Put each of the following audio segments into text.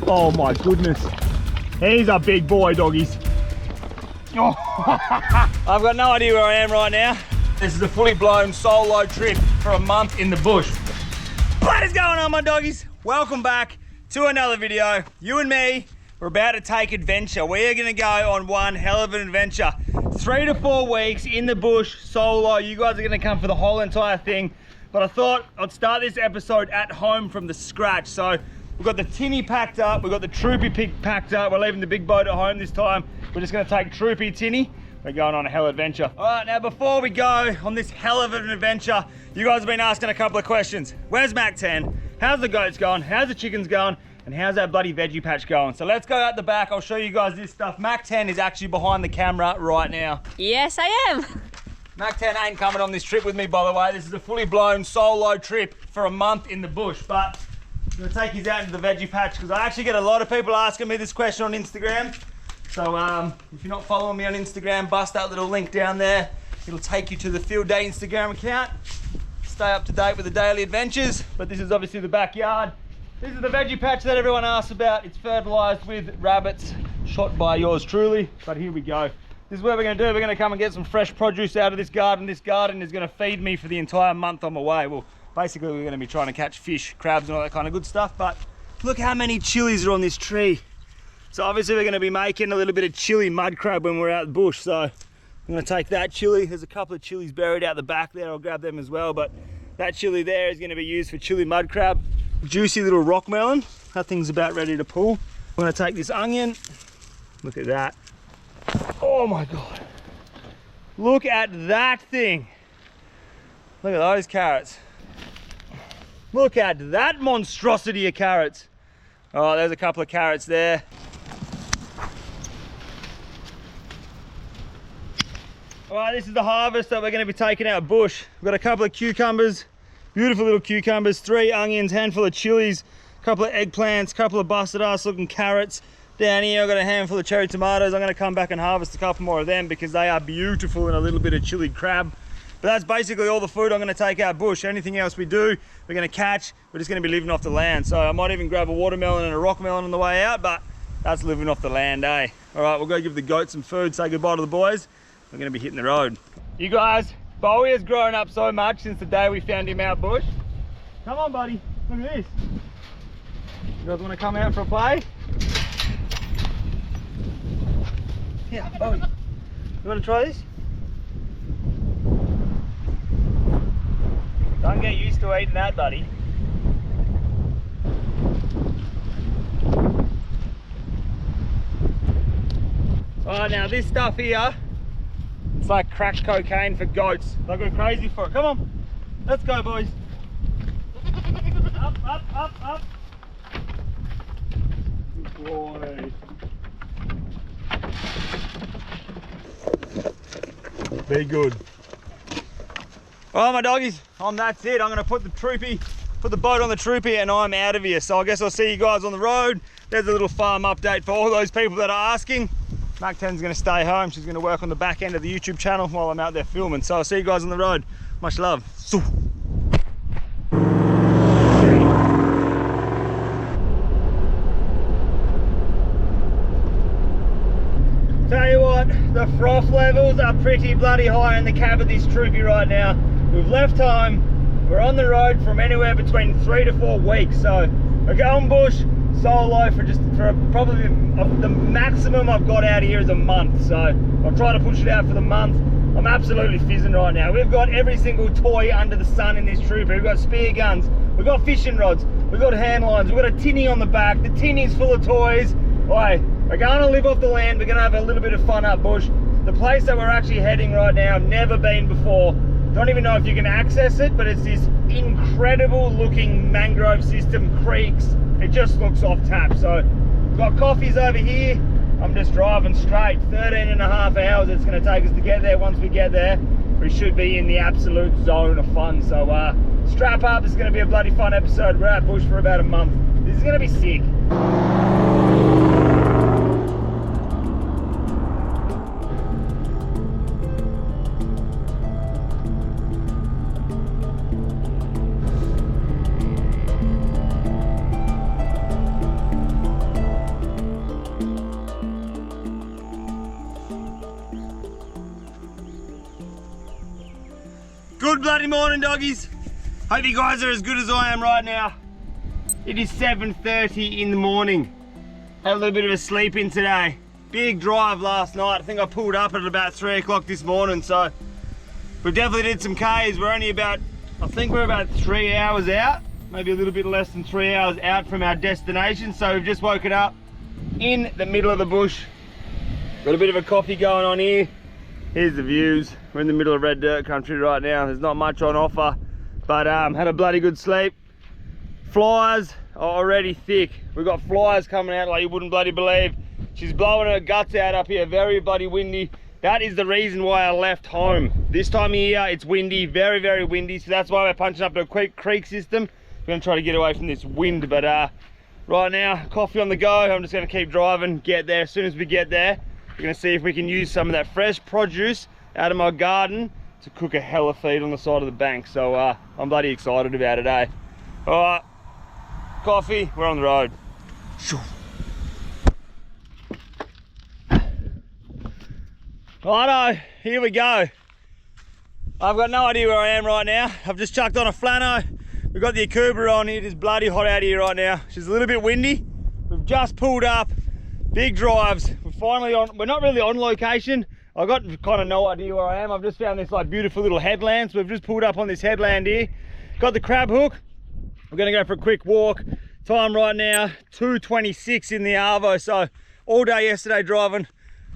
Oh my goodness. He's a big boy, doggies. Oh. I've got no idea where I am right now. This is a fully blown solo trip for a month in the bush. What is going on, my doggies? Welcome back to another video. You and me, we're about to take adventure. We are gonna go on one hell of an adventure. 3 to 4 weeks in the bush, solo. You guys are gonna come for the whole entire thing. But I thought I'd start this episode at home from the scratch. So we've got the tinny packed up, we've got the Troopy pig packed up. We're leaving the big boat at home this time. We're just gonna take Troopy, tinny. We're going on a hell adventure. All right, now before we go on this hell of an adventure, you guys have been asking a couple of questions. Where's Mac 10? How's the goats going? How's the chickens going? And how's that bloody veggie patch going? So let's go out the back. I'll show you guys this stuff. Mac 10 is actually behind the camera right now. Yes, I am. Mac 10 ain't coming on this trip with me, by the way. This is a fully blown solo trip for a month in the bush, but I'm gonna take you out into the veggie patch because I actually get a lot of people asking me this question on Instagram. So if you're not following me on Instagram, bust that little link down there. It'll take you to the Field Day Instagram account. Stay up to date with the daily adventures, but this is obviously the backyard. This is the veggie patch that everyone asks about. It's fertilized with rabbits shot by yours truly, but here we go. This is what we're gonna do. We're gonna come and get some fresh produce out of this garden. This garden is gonna feed me for the entire month I'm away. Well, basically we're gonna be trying to catch fish, crabs and all that kind of good stuff, but look how many chilies are on this tree. So obviously we're gonna be making a little bit of chili mud crab when we're out the bush. So I'm gonna take that chili. There's a couple of chilies buried out the back there. I'll grab them as well, but that chili there is gonna be used for chili mud crab. Juicy little rock melon. That thing's about ready to pull. I'm gonna take this onion. Look at that. Oh my God. Look at that thing. Look at those carrots. Look at that monstrosity of carrots. Oh, there's a couple of carrots there. All right, this is the harvest that we're gonna be taking out bush. We've got a couple of cucumbers, beautiful little cucumbers, 3 onions, handful of chilies, a couple of eggplants, a couple of busted ass looking carrots. Down here I've got a handful of cherry tomatoes. I'm going to come back and harvest a couple more of them because they are beautiful and a little bit of chilied crab. But that's basically all the food I'm going to take out bush. Anything else we do, we're going to catch. We're just going to be living off the land. So I might even grab a watermelon and a rock melon on the way out, but that's living off the land, eh? All right, we'll go give the goats some food, say goodbye to the boys. We're going to be hitting the road. You guys, Bowie has grown up so much since the day we found him out bush. Come on, buddy. Look at this. You guys want to come out for a play? Yeah, Bowie. You want to try this? Don't get used to eating that, buddy. Alright, now this stuff here, it's like crack cocaine for goats. They'll go crazy for it. Come on, let's go, boys. Up, up, up, up. Good boy. Be good. All right, my doggies, that's it. I'm gonna put the boat on the Troopy and I'm out of here. So I guess I'll see you guys on the road. There's a little farm update for all those people that are asking. Mac 10's gonna stay home. She's gonna work on the back end of the YouTube channel while I'm out there filming. So I'll see you guys on the road. Much love. Tell you what, the froth levels are pretty bloody high in the cab of this Troopy right now. We've left home, we're on the road from anywhere between 3 to 4 weeks. So we're going bush solo for probably the maximum I've got out here is a month. So I'll try to push it out for the month. I'm absolutely fizzing right now. We've got every single toy under the sun in this Troopy. We've got spear guns, we've got fishing rods, we've got hand lines, we've got a tinny on the back. The tinny's full of toys. Oi, we're going to live off the land. We're going to have a little bit of fun up bush. The place that we're actually heading right now, never been before. Don't even know if you can access it, but it's this incredible looking mangrove system, creeks. It just looks off tap. So we've got coffees over here. I'm just driving straight. 13.5 hours it's going to take us to get there. Once we get there, we should be in the absolute zone of fun. So strap up. It's going to be a bloody fun episode. We're out bush for about a month. This is going to be sick. Good bloody morning, doggies. Hope you guys are as good as I am right now. It is 7:30 in the morning. Had a little bit of a sleep in today. Big drive last night. I think I pulled up at about 3 o'clock this morning, so we definitely did some Ks. We're only about, I think we're about 3 hours out, maybe a little bit less than 3 hours out from our destination. So we've just woken up in the middle of the bush. Got a bit of a coffee going on here. Here's the views. We're in the middle of red dirt country right now. There's not much on offer, but had a bloody good sleep. Flies are already thick. We've got flies coming out like you wouldn't bloody believe. She's blowing her guts out up here, very bloody windy. That is the reason why I left home. This time of year, it's windy, very, very windy. So that's why we're punching up to a quick creek system. We're gonna try to get away from this wind, but right now, coffee on the go. I'm just gonna keep driving, get there. As soon as we get there, we're gonna see if we can use some of that fresh produce out of my garden to cook a hella feed on the side of the bank. So I'm bloody excited about it, eh? All right, coffee, we're on the road. Righto, here we go. I've got no idea where I am right now. I've just chucked on a flannel. We've got the Akuba on. It is bloody hot out here right now. She's a little bit windy. We've just pulled up, big drives. We're finally on, we're not really on location. I've got kind of no idea where I am. I've just found this like beautiful little headland. So we've just pulled up on this headland here. Got the crab hook. We're gonna go for a quick walk. Time right now, 2:26 in the Arvo. So all day yesterday driving,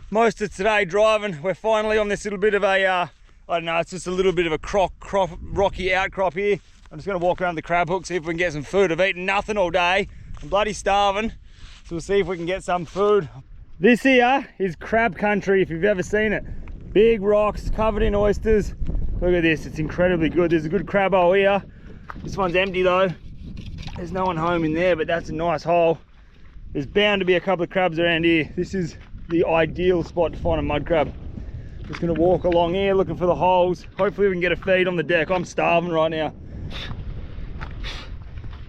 most of today driving. We're finally on this little bit of a, I don't know, it's just a little bit of a rocky outcrop here. I'm just gonna walk around the crab hook, see if we can get some food. I've eaten nothing all day. I'm bloody starving. So we'll see if we can get some food. This here is crab country, if you've ever seen it. Big rocks, covered in oysters. Look at this, it's incredibly good. There's a good crab hole here. This one's empty though. There's no one home in there, but that's a nice hole. There's bound to be a couple of crabs around here. This is the ideal spot to find a mud crab. Just gonna walk along here looking for the holes. Hopefully we can get a feed on the deck. I'm starving right now.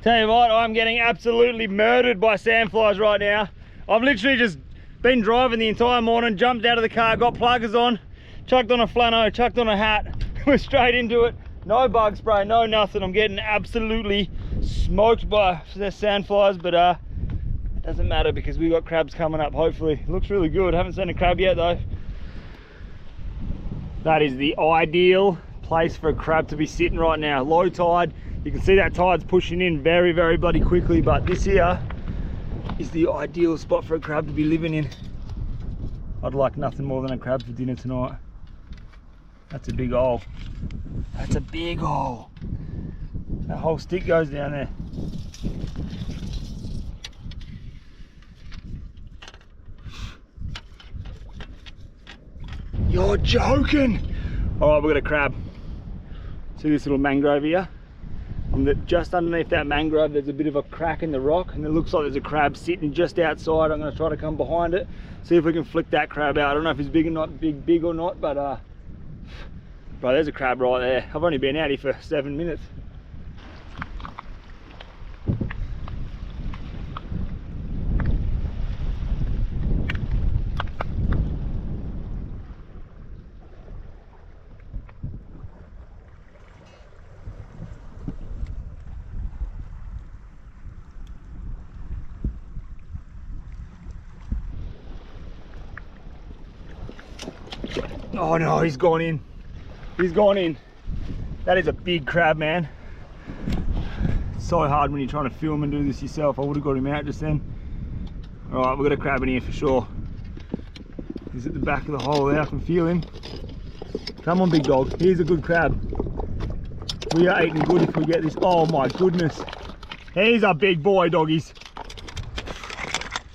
Tell you what, I'm getting absolutely murdered by sandflies right now. I've literally just been driving the entire morning, jumped out of the car, got pluggers on, chucked on a flannel, chucked on a hat, we're straight into it. No bug spray, no nothing. I'm getting absolutely smoked by the sandflies, but it doesn't matter because we got crabs coming up, hopefully. Looks really good. Haven't seen a crab yet though. That is the ideal place for a crab to be sitting right now. Low tide. You can see that tide's pushing in very, very bloody quickly, but this here is the ideal spot for a crab to be living in. I'd like nothing more than a crab for dinner tonight. That's a big hole. That's a big hole. That whole stick goes down there. You're joking! Alright, we've got a crab. See this little mangrove here? And just underneath that mangrove there's a bit of a crack in the rock and it looks like there's a crab sitting just outside. I'm going to try to come behind it, see if we can flick that crab out. I don't know if he's big or not, big or not, but bro, there's a crab right there. I've only been out here for 7 minutes. Oh no, he's gone in. He's gone in. That is a big crab, man. It's so hard when you're trying to film and do this yourself. I would have got him out just then. All right, we've got a crab in here for sure. He's at the back of the hole there. I can feel him. Come on, big dog. Here's a good crab. We are eating good if we get this. Oh my goodness. He's a big boy, doggies.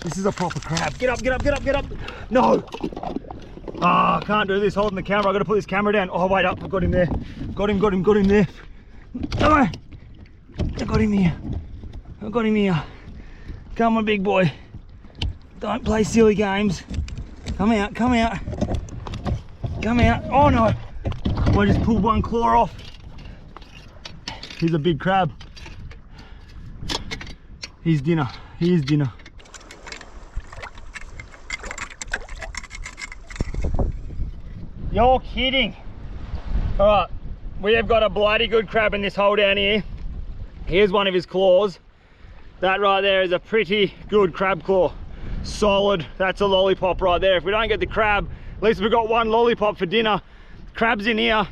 This is a proper crab. Get up, get up, get up, get up. No. Ah, I can't do this holding the camera. I've got to put this camera down. Oh, wait up. I've got him there. Got him there. Oh, I got him here. I got him here. Come on, big boy. Don't play silly games. Come out, come out. Come out. Oh, no. I just pulled one claw off. He's a big crab. He's dinner. He is dinner. You're kidding. All right, we have got a bloody good crab in this hole down here. Here's one of his claws. That right there is a pretty good crab claw. Solid, that's a lollipop right there. If we don't get the crab, at least we've got one lollipop for dinner. Crab's in here.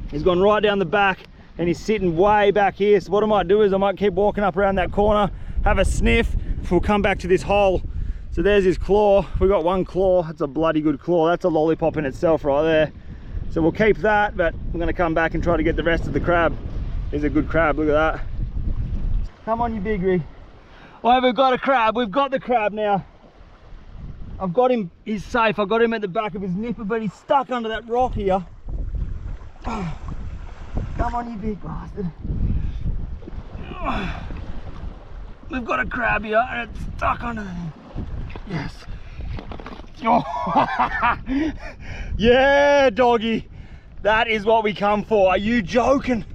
He's gone right down the back and he's sitting way back here. So what I might do is I might keep walking up around that corner, have a sniff, we'll come back to this hole. So there's his claw. We've got one claw. That's a bloody good claw. That's a lollipop in itself right there. So we'll keep that, but we're gonna come back and try to get the rest of the crab. Here's a good crab, look at that. Come on, you big rig. Oh, we've got a crab. We've got the crab now. I've got him, he's safe. I've got him at the back of his nipper, but he's stuck under that rock here. Oh, come on, you big bastard. Oh, we've got a crab here and it's stuck under the... Yes. Oh. Yeah, doggy. That is what we come for. Are you joking?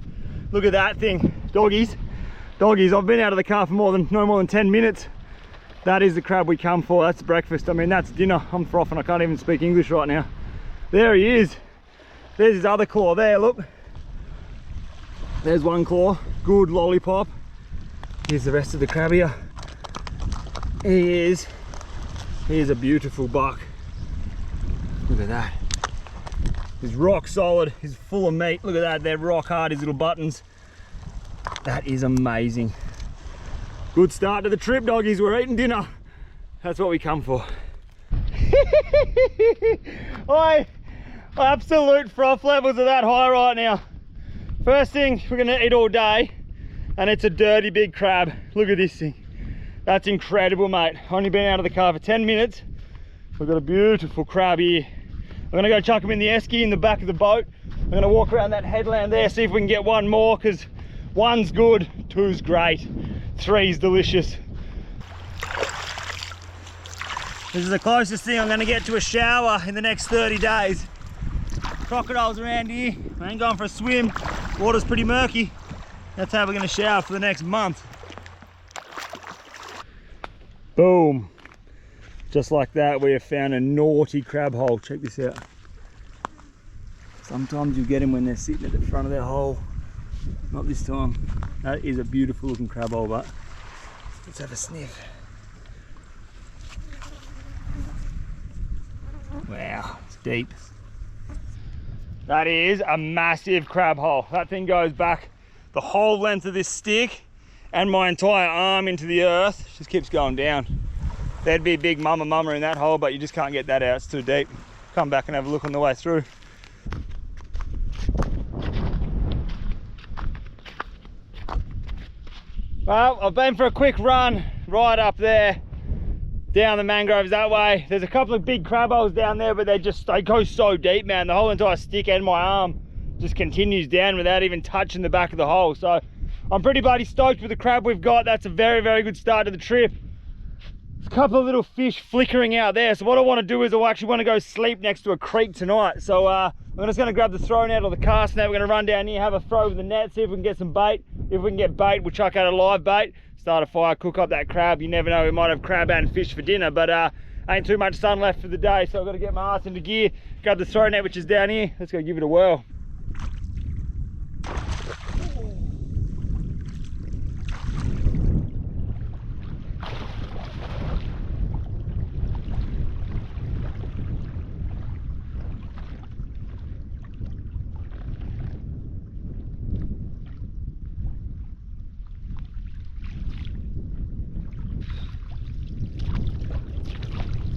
Look at that thing. Doggies. Doggies, I've been out of the car for no more than 10 minutes. That is the crab we come for. That's breakfast. I mean, that's dinner. I'm frothing. I can't even speak English right now. There he is. There's his other claw there, look. There's one claw. Good lollipop. Here's the rest of the crab here. Here's a beautiful buck. Look at that. He's rock solid. He's full of meat. Look at that. They're rock hard, his little buttons. That is amazing. Good start to the trip, doggies. We're eating dinner. That's what we come for. Oi, absolute froth levels are that high right now. First thing we're gonna eat all day, and it's a dirty big crab. Look at this thing. That's incredible, mate. Only been out of the car for 10 minutes. We've got a beautiful crab here. I'm gonna go chuck him in the esky in the back of the boat. I'm gonna walk around that headland there, see if we can get one more, because one's good, two's great, three's delicious. This is the closest thing I'm gonna get to a shower in the next 30 days. Crocodiles around here. I ain't going for a swim. Water's pretty murky. That's how we're gonna shower for the next month. Boom. Just like that, we have found a naughty crab hole. Check this out. Sometimes you get them when they're sitting at the front of their hole. Not this time. That is a beautiful looking crab hole, but let's have a sniff. Wow, it's deep. That is a massive crab hole. That thing goes back the whole length of this stick and my entire arm into the earth. Just keeps going down. There'd be a big mama in that hole, but you just can't get that out. It's too deep. Come back and have a look on the way through. Well, I've been for a quick run right up there, down the mangroves that way. There's a couple of big crab holes down there, but they go so deep, man. The whole entire stick and my arm just continues down without even touching the back of the hole. So I'm pretty bloody stoked with the crab we've got. That's a very, very good start to the trip. There's a couple of little fish flickering out there. So what I want to do is I actually want to go sleep next to a creek tonight. So I'm just going to grab the throw net or the cast net. We're going to run down here, have a throw with the net, see if we can get some bait. If we can get bait, we'll chuck out a live bait, start a fire, cook up that crab. You never know, we might have crab and fish for dinner, but ain't too much sun left for the day, so I've got to get my ass into gear, grab the throw net, which is down here. Let's go give it a whirl.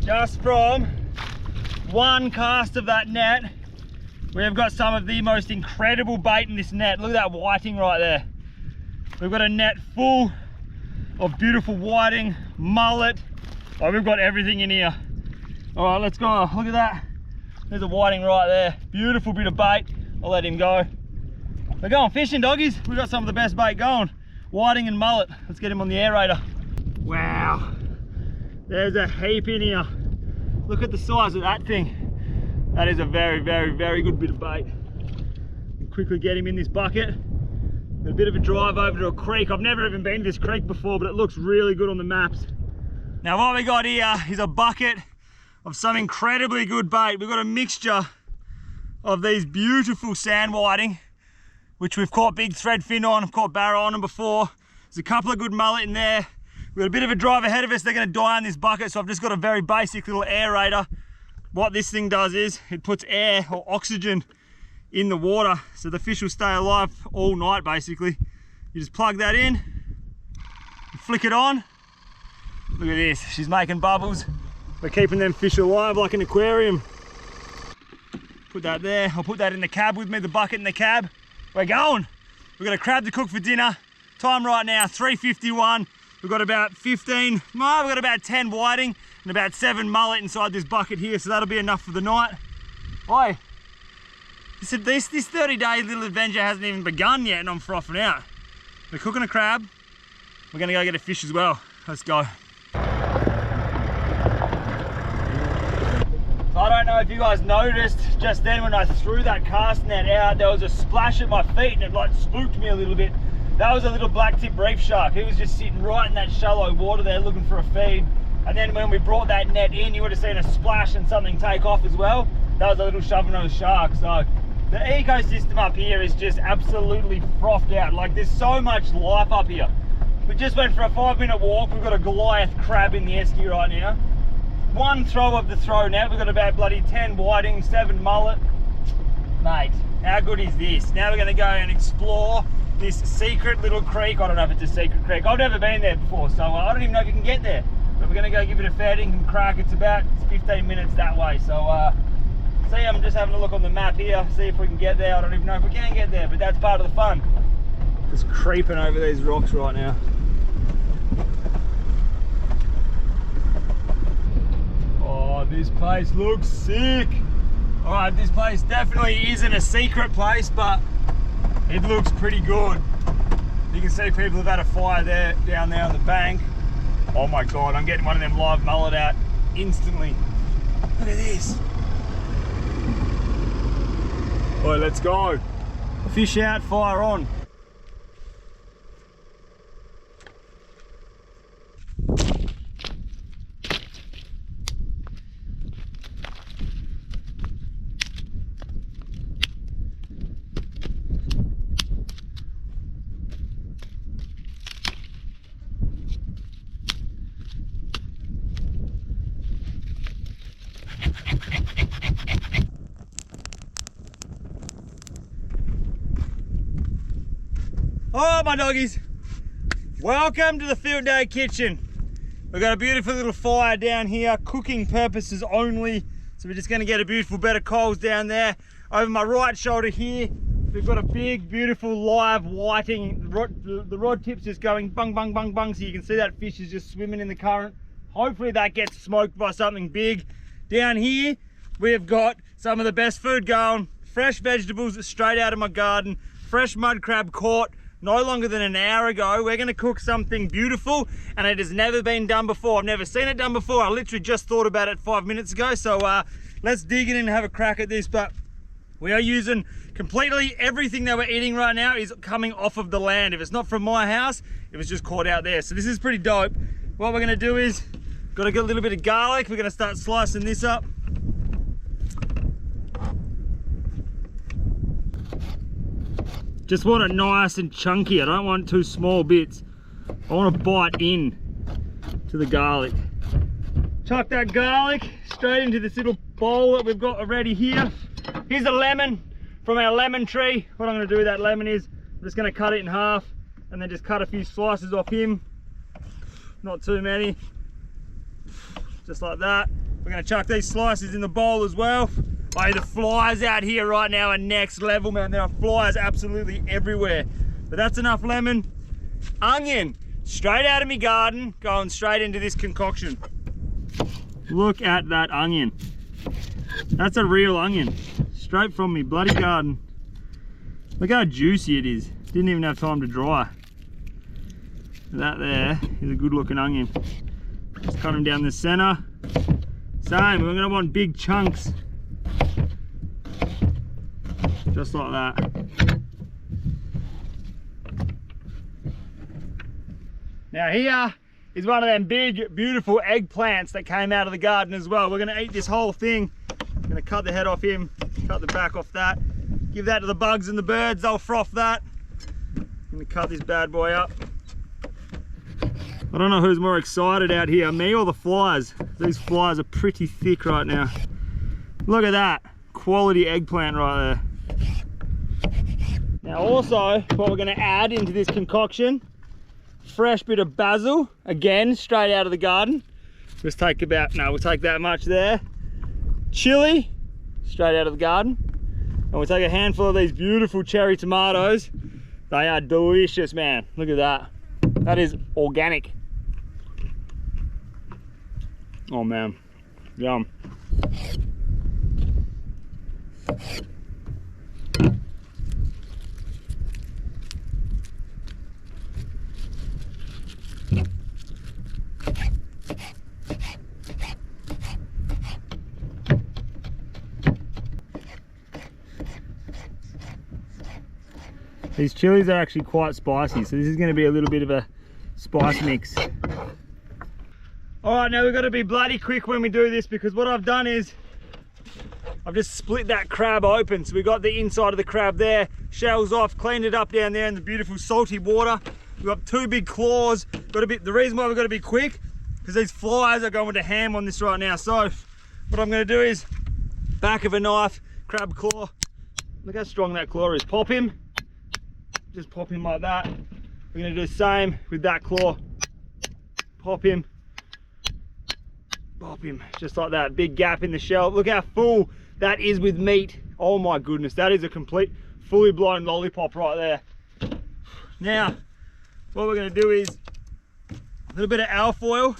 Just from one cast of that net, we have got some of the most incredible bait in this net. Look at that whiting right there. We've got a net full of beautiful whiting, mullet. Oh, we've got everything in here. All right, let's go. Look at that. There's a whiting right there. Beautiful bit of bait. I'll let him go. We're going fishing, doggies. We've got some of the best bait going. Whiting and mullet. Let's get him on the aerator. Wow. There's a heap in here. Look at the size of that thing. That is a very, very, very good bit of bait. Quickly get him in this bucket. A bit of a drive over to a creek. I've never even been to this creek before, but it looks really good on the maps. Now what we got here is a bucket of some incredibly good bait. We've got a mixture of these beautiful sand whiting which we've caught big threadfin on. I've caught barra on them before. There's a couple of good mullet in there. We've got a bit of a drive ahead of us. They're going to die in this bucket, so I've just got a very basic little aerator. What this thing does is it puts air or oxygen in the water, so the fish will stay alive all night basically. You just plug that in, you flick it on. Look at this, she's making bubbles. We're keeping them fish alive like an aquarium. Put that there. I'll put that in the cab with me, the bucket in the cab. We're going. We've got a crab to cook for dinner. Time right now, 3:51. We've got about 15, we've got about 10 whiting and about 7 mullet inside this bucket here, so that'll be enough for the night. Oi, this 30-day little adventure hasn't even begun yet and I'm frothing out. We're cooking a crab. We're gonna go get a fish as well. Let's go. I don't know if you guys noticed just then when I threw that cast net out, there was a splash at my feet and it like spooked me a little bit. That was a little black-tip reef shark. He was just sitting right in that shallow water there looking for a feed. And then when we brought that net in, you would have seen a splash and something take off as well. That was a little shovel-nosed shark. So the ecosystem up here is just absolutely frothed out. Like there's so much life up here. We just went for a 5-minute walk. We've got a Goliath crab in the esky right now. One throw of the throw net. We've got about bloody 10 whiting, 7 mullet. Mate, how good is this? Now we're gonna go and explore this secret little creek. I don't know if it's a secret creek. I've never been there before, so I don't even know if you can get there. But we're gonna go give it a fair dinkum crack. It's about 15 minutes that way. So see, I'm just having a look on the map here, see if we can get there. I don't even know if we can get there, but that's part of the fun. Just creeping over these rocks right now. Oh, this place looks sick. All right, this place definitely isn't a secret place, but it looks pretty good. You can see people have had a fire there, down there on the bank. Oh my God, I'm getting one of them live mullet out instantly. Look at this. All right, let's go. Fish out, fire on. Oh, my doggies, welcome to the Field Day Kitchen. We've got a beautiful little fire down here, cooking purposes only. So we're just gonna get a beautiful bed of coals down there. Over my right shoulder here, we've got a big, beautiful live whiting. The rod tip's just going bung, bung, bung, bung. So you can see that fish is just swimming in the current. Hopefully that gets smoked by something big. Down here, we've got some of the best food going. Fresh vegetables straight out of my garden. Fresh mud crab caught no longer than an hour ago. We're gonna cook something beautiful and it has never been done before. I've never seen it done before. I literally just thought about it 5 minutes ago. So let's dig in and have a crack at this. But we are using completely everything that we're eating right now is coming off of the land. If it's not from my house, it was just caught out there. So this is pretty dope. What we're gonna do is, gotta get a little bit of garlic. We're gonna start slicing this up. Just want it nice and chunky. I don't want too small bits. I want to bite in to the garlic. Chuck that garlic straight into this little bowl that we've got already here. Here's a lemon from our lemon tree. What I'm going to do with that lemon is I'm just going to cut it in half and then just cut a few slices off him. Not too many. Just like that. We're going to chuck these slices in the bowl as well. Oh, the flies out here right now are next level, man. There are flies absolutely everywhere. But that's enough lemon. Onion, straight out of my garden, going straight into this concoction. Look at that onion. That's a real onion, straight from me bloody garden. Look how juicy it is. Didn't even have time to dry. That there is a good looking onion. Just cut them down the center. Same, we're gonna want big chunks. Just like that. Now here is one of them big, beautiful eggplants that came out of the garden as well. We're gonna eat this whole thing. I'm gonna cut the head off him, cut the back off that. Give that to the bugs and the birds, they'll froth that. Let me cut this bad boy up. I don't know who's more excited out here, me or the flies. These flies are pretty thick right now. Look at that, quality eggplant right there. Now also, what we're gonna add into this concoction, fresh bit of basil, again, straight out of the garden. We'll take we'll take that much there. Chili, straight out of the garden. And we'll take a handful of these beautiful cherry tomatoes. They are delicious, man. Look at that. That is organic. Oh man, yum. These chilies are actually quite spicy, so this is going to be a little bit of a spice mix. All right, now we've got to be bloody quick when we do this, because what I've done is I've just split that crab open. So we got the inside of the crab there, shells off, cleaned it up down there in the beautiful salty water. We've got two big claws. The reason why we've got to be quick, because these flies are going to ham on this right now. So what I'm going to do is, back of a knife, crab claw. Look how strong that claw is. Pop him. Just pop him like that. We're going to do the same with that claw. Pop him. Pop him, just like that. Big gap in the shell. Look how full that is with meat. Oh my goodness, that is a complete, fully blown lollipop right there. Now, what we're going to do is a little bit of alfoil.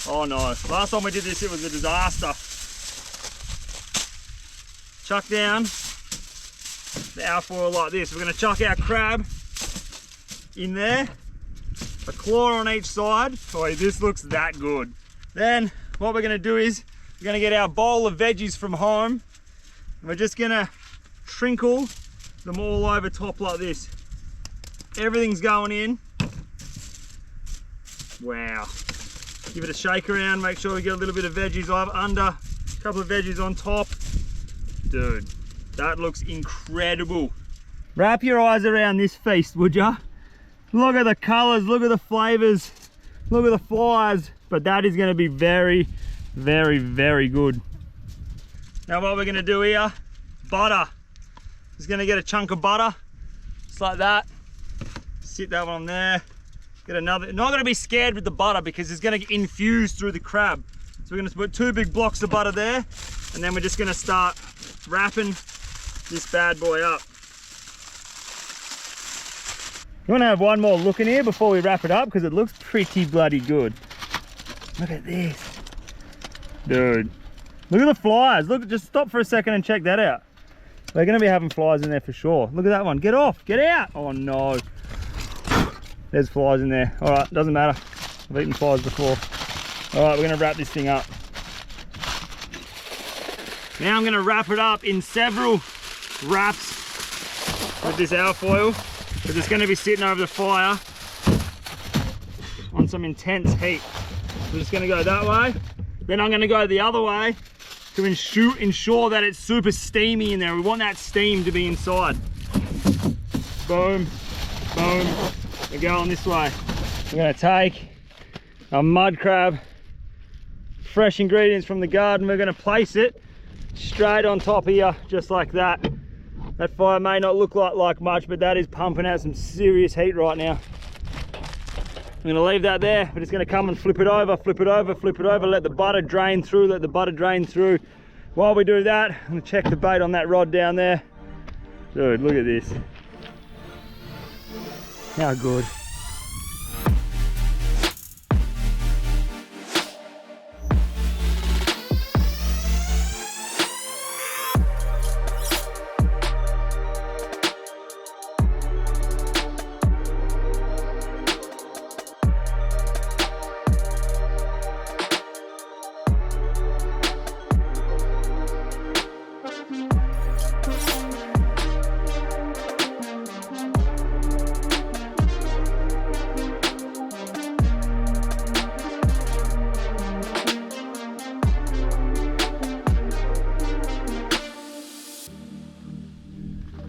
Oh no, last time we did this it was a disaster. Chuck down the alfoil like this. We're going to chuck our crab in there. A claw on each side. Boy, this looks that good. Then what we're going to do is we're going to get our bowl of veggies from home, and we're just going to trinkle them all over top like this. Everything's going in. Wow. Give it a shake around, make sure we get a little bit of veggies under, a couple of veggies on top. Dude, that looks incredible. Wrap your eyes around this feast, would ya? Look at the colors, look at the flavors, look at the flies. But that is going to be very, very, very good. Now what we're going to do here, butter. Just going to get a chunk of butter, just like that. Sit that one there. Get another. Not going to be scared with the butter because it's going to infuse through the crab. So we're going to put 2 big blocks of butter there, and then we're just going to start wrapping this bad boy up. You want to have one more look in here before we wrap it up, because it looks pretty bloody good. Look at this. Dude, look at the flies. Look, just stop for a second and check that out. They're going to be having flies in there for sure. Look at that one. Get off, get out. Oh no. There's flies in there. All right, doesn't matter. I've eaten flies before. All right, we're going to wrap this thing up. Now I'm going to wrap it up in several wraps with this alfoil. Because it's going to be sitting over the fire on some intense heat. We're just going to go that way. Then I'm going to go the other way to ensure that it's super steamy in there. We want that steam to be inside. Boom, boom. We're going this way. We're going to take our mud crab, fresh ingredients from the garden. We're going to place it straight on top here, just like that. That fire may not look like much, but that is pumping out some serious heat right now. I'm going to leave that there. We're just going to come and flip it over, flip it over, flip it over, let the butter drain through, let the butter drain through. While we do that, I'm going to check the bait on that rod down there. Dude, look at this. How good.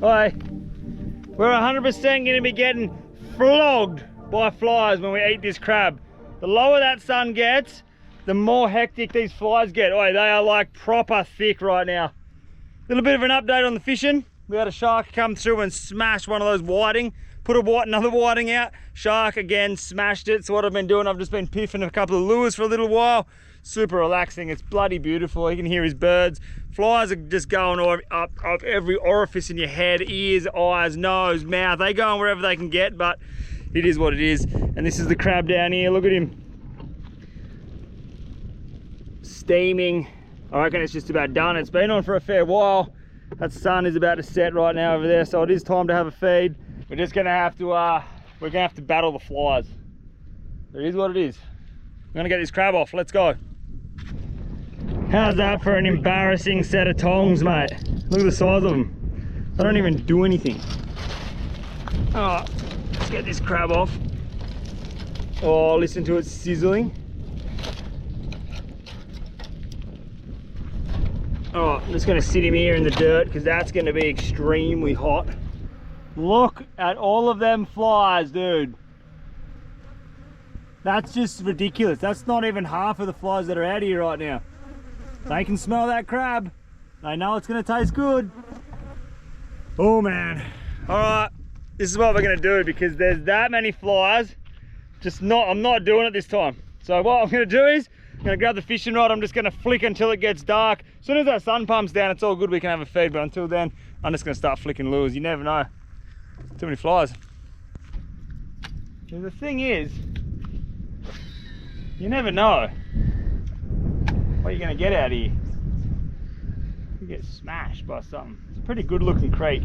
Oi, we're 100% going to be getting flogged by flies when we eat this crab. The lower that sun gets, the more hectic these flies get. Oi, they are like proper thick right now. Little bit of an update on the fishing. We had a shark come through and smash one of those whiting. Put another whiting out. Shark again smashed it. So what I've been doing, I've just been piffing a couple of lures for a little while. Super relaxing. It's bloody beautiful. You can hear his birds. Flies are just going up every orifice in your head, ears, eyes, nose, mouth. They go wherever they can get, but it is what it is. And this is the crab down here. Look at him. Steaming. I reckon it's just about done. It's been on for a fair while. That sun is about to set right now over there, so it is time to have a feed. We're just gonna have to battle the flies. It is what it is. I'm gonna get this crab off. Let's go. How's that for an embarrassing set of tongs, mate? Look at the size of them. I don't even do anything. Oh, let's get this crab off. Oh, listen to it sizzling. Oh, I'm just gonna sit him here in the dirt because that's gonna be extremely hot. Look at all of them flies, dude. That's just ridiculous. That's not even half of the flies that are out here right now. They can smell that crab. They know it's gonna taste good. Oh man. All right, this is what we're gonna do because there's that many flies. I'm not doing it this time. So what I'm gonna do is, I'm gonna grab the fishing rod. I'm just gonna flick until it gets dark. As soon as that sun pumps down, it's all good. We can have a feed, but until then, I'm just gonna start flicking lures. You never know. Too many flies. And the thing is, you never know what you're gonna get out of here. You get smashed by something. It's a pretty good looking creek.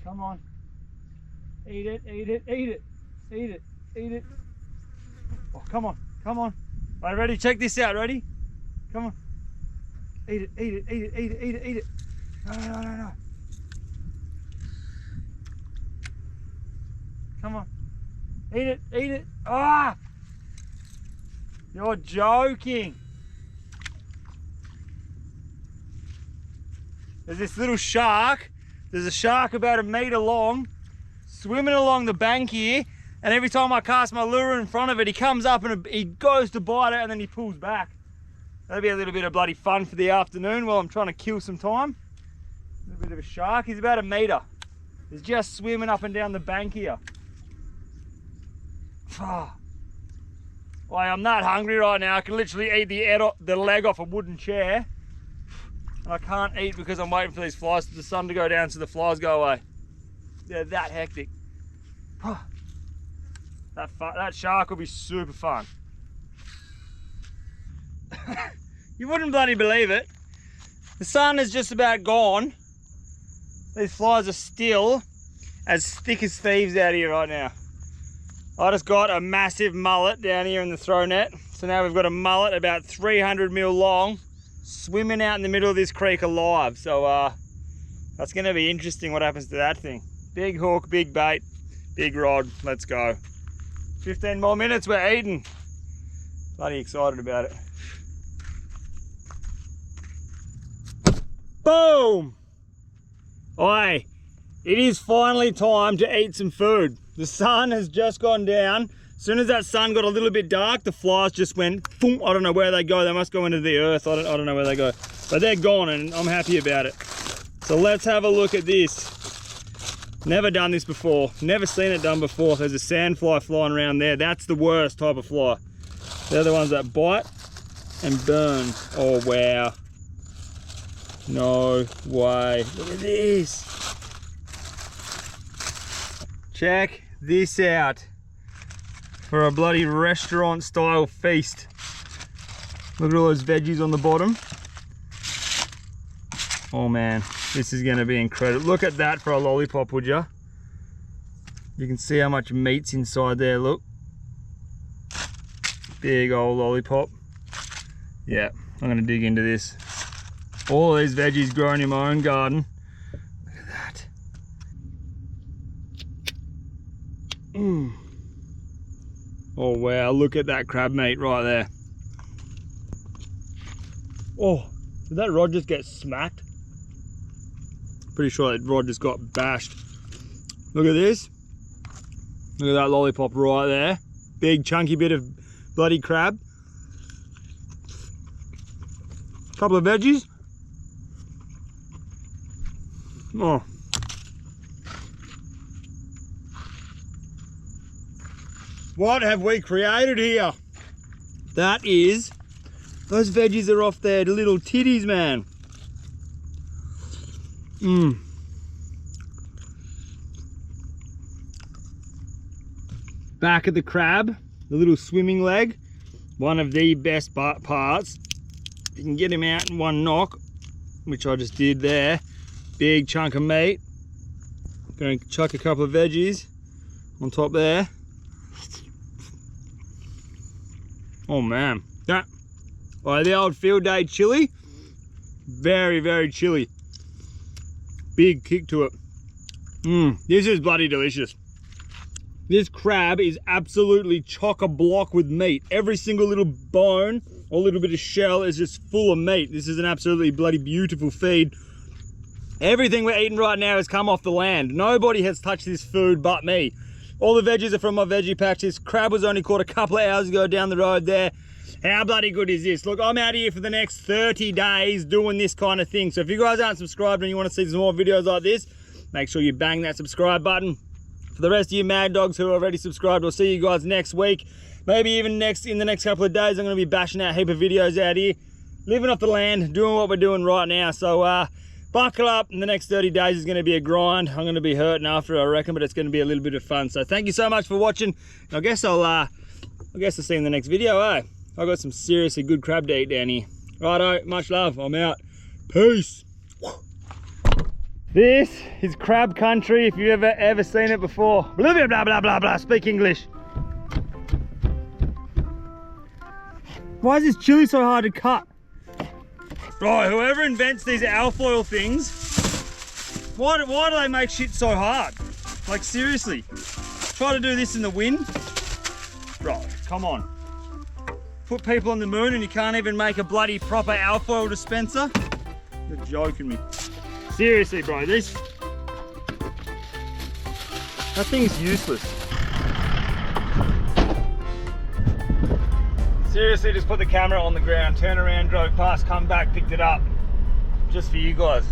Come on. Eat it, eat it, eat it, eat it, eat it. Oh, come on, come on. All right, ready? Check this out, ready? Come on. Eat it, eat it, eat it, eat it, eat it, eat it. No. Come on. Eat it, eat it. Ah! You're joking. There's this little shark. There's a shark about 1 meter long, swimming along the bank here, and every time I cast my lure in front of it, he comes up and he goes to bite it and then he pulls back. That'll be a little bit of bloody fun for the afternoon while I'm trying to kill some time. A little bit of a shark. He's about 1 meter. He's just swimming up and down the bank here. Well, I'm that hungry right now. I can literally eat the leg off a wooden chair. And I can't eat because I'm waiting for these flies, for the sun to go down so the flies go away. They're that hectic. That shark will be super fun. You wouldn't bloody believe it. The sun is just about gone. These flies are still as thick as thieves out here right now. I just got a massive mullet down here in the throw net. So now we've got a mullet about 300 mil long, swimming out in the middle of this creek alive. So that's gonna be interesting what happens to that thing. Big hook, big bait, big rod, let's go. 15 more minutes, we're eating. Bloody excited about it. Boom! Oi, it is finally time to eat some food. The sun has just gone down. As soon as that sun got a little bit dark, the flies just went, boom. I don't know where they go. They must go into the earth. I don't know where they go. But they're gone and I'm happy about it. So let's have a look at this. Never done this before. Never seen it done before. There's a sandfly flying around there. That's the worst type of fly. They're the ones that bite and burn. Oh, wow. No way. Look at this. Check this out. For a bloody restaurant style feast. Look at all those veggies on the bottom. Oh man, this is gonna be incredible. Look at that for a lollipop, would ya? You can see how much meat's inside there, look. Big old lollipop. Yeah, I'm gonna dig into this. All these veggies grown in my own garden. Look at that. Oh wow, look at that crab meat right there. Oh, did that rod just get smacked? Pretty sure that rod just got bashed. Look at this. Look at that lollipop right there. Big chunky bit of bloody crab. Couple of veggies. Oh. What have we created here? That is, those veggies are off there, the little titties, man. Back of the crab, the little swimming leg, one of the best parts. You can get him out in one knock, which I just did there. Big chunk of meat. Going to chuck a couple of veggies on top there. Oh man, that, oh, the old field day chili, very, very chilly. Big kick to it. This is bloody delicious. This crab is absolutely chock-a-block with meat. Every single little bone or little bit of shell is just full of meat. This is an absolutely bloody beautiful feed. Everything we're eating right now has come off the land. Nobody has touched this food but me. All the veggies are from my veggie patch. This crab was only caught a couple of hours ago down the road there. How bloody good is this? Look, I'm out here for the next 30 days doing this kind of thing. So if you guys aren't subscribed and you want to see some more videos like this, make sure you bang that subscribe button. For the rest of you mad dogs who are already subscribed, we'll see you guys next week. Maybe even in the next couple of days, I'm going to be bashing out a heap of videos out here. Living off the land, doing what we're doing right now. So buckle up, in the next 30 days is going to be a grind. I'm going to be hurting after, I reckon, but it's going to be a little bit of fun. So thank you so much for watching. I guess I'll see you in the next video, eh? I've got some seriously good crab to eat down here. Righto, much love, I'm out. Peace. This is crab country if you've ever seen it before. Blah, blah, blah, blah, blah, blah. Speak English. Why is this chili so hard to cut? Right, whoever invents these alfoil things, why do they make shit so hard? Like seriously, try to do this in the wind. Right, come on. Put people on the moon and you can't even make a bloody proper alfoil dispenser? You're joking me. Seriously, bro, that thing's useless. Seriously, just put the camera on the ground, turn around, drove past, come back, picked it up. Just for you guys.